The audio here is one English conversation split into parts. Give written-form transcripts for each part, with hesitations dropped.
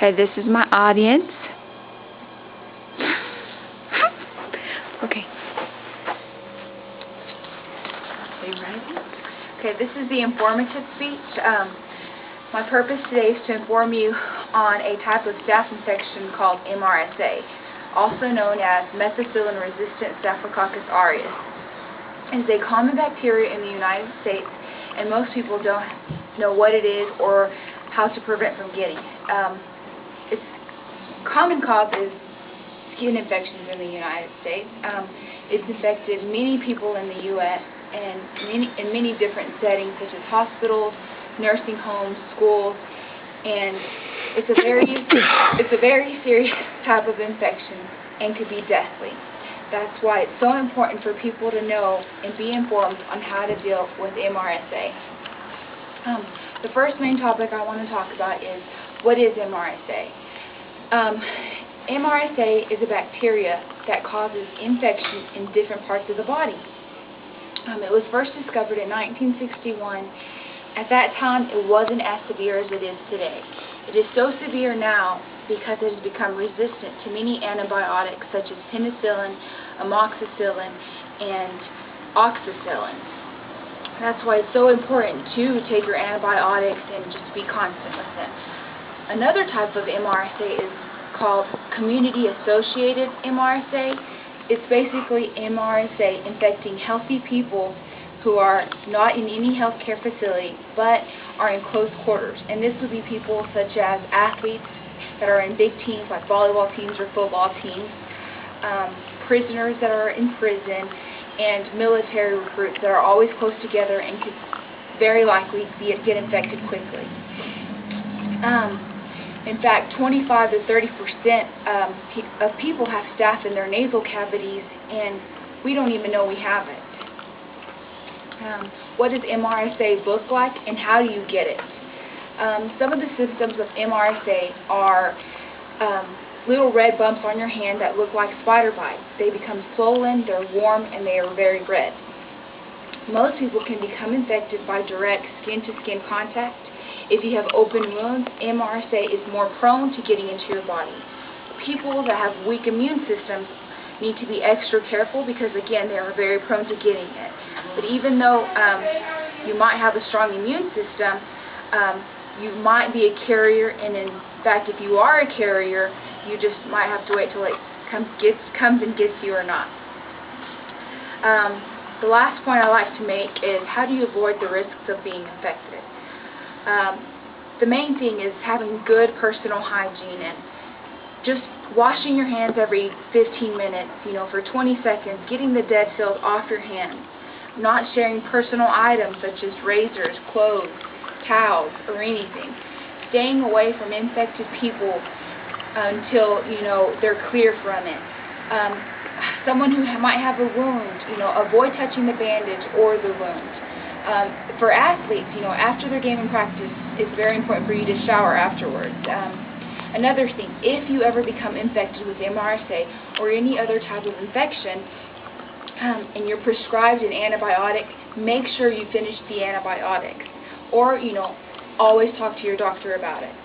Okay, this is my audience. Okay. Are you ready? Okay, this is the informative speech. My purpose today is to inform you on a type of staph infection called MRSA, also known as methicillin-resistant Staphylococcus aureus. It is a common bacteria in the United States, and most people don't know what it is or how to prevent from getting it. Its common cause is skin infections in the United States. It's infected many people in the U.S. and in many different settings, such as hospitals, nursing homes, schools, and it's a very serious type of infection and could be deathly. That's why it's so important for people to know and be informed on how to deal with MRSA. The first main topic I want to talk about is, what is MRSA? MRSA is a bacteria that causes infection in different parts of the body. It was first discovered in 1961. At that time, it wasn't as severe as it is today. It is so severe now because it has become resistant to many antibiotics such as penicillin, amoxicillin, and oxacillin. That's why it's so important to take your antibiotics and just be constant with them. Another type of MRSA is called community-associated MRSA. It's basically MRSA infecting healthy people who are not in any healthcare facility but are in close quarters. And this would be people such as athletes that are in big teams like volleyball teams or football teams, prisoners that are in prison, and military recruits that are always close together and could very likely get infected quickly. In fact, 25 to 30% of people have staph in their nasal cavities, and we don't even know we have it. What does MRSA look like, and how do you get it? Some of the symptoms of MRSA are little red bumps on your hand that look like spider bites. They become swollen, they're warm, and they are very red. Most people can become infected by direct skin-to-skin contact. If you have open wounds, MRSA is more prone to getting into your body. People that have weak immune systems need to be extra careful because, again, they are very prone to getting it. But even though you might have a strong immune system, you might be a carrier, and in fact, if you are a carrier, you just might have to wait till it comes and gets you or not. The last point I like to make is, how do you avoid the risks of being infected? The main thing is having good personal hygiene and just washing your hands every 15 minutes, for 20 seconds, getting the dead cells off your hands, not sharing personal items such as razors, clothes, towels, or anything, staying away from infected people until, they're clear from it. Someone who might have a wound, avoid touching the bandage or the wound. For athletes, after their game and practice, it's very important for you to shower afterwards. Another thing, if you ever become infected with MRSA or any other type of infection, and you're prescribed an antibiotic, make sure you finish the antibiotics. Or, always talk to your doctor about it.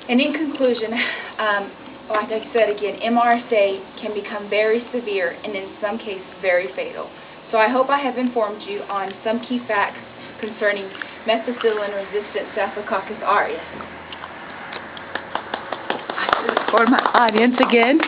And in conclusion, like I said again, MRSA can become very severe and in some cases very fatal. So I hope I have informed you on some key facts concerning methicillin-resistant Staphylococcus aureus. For my audience again.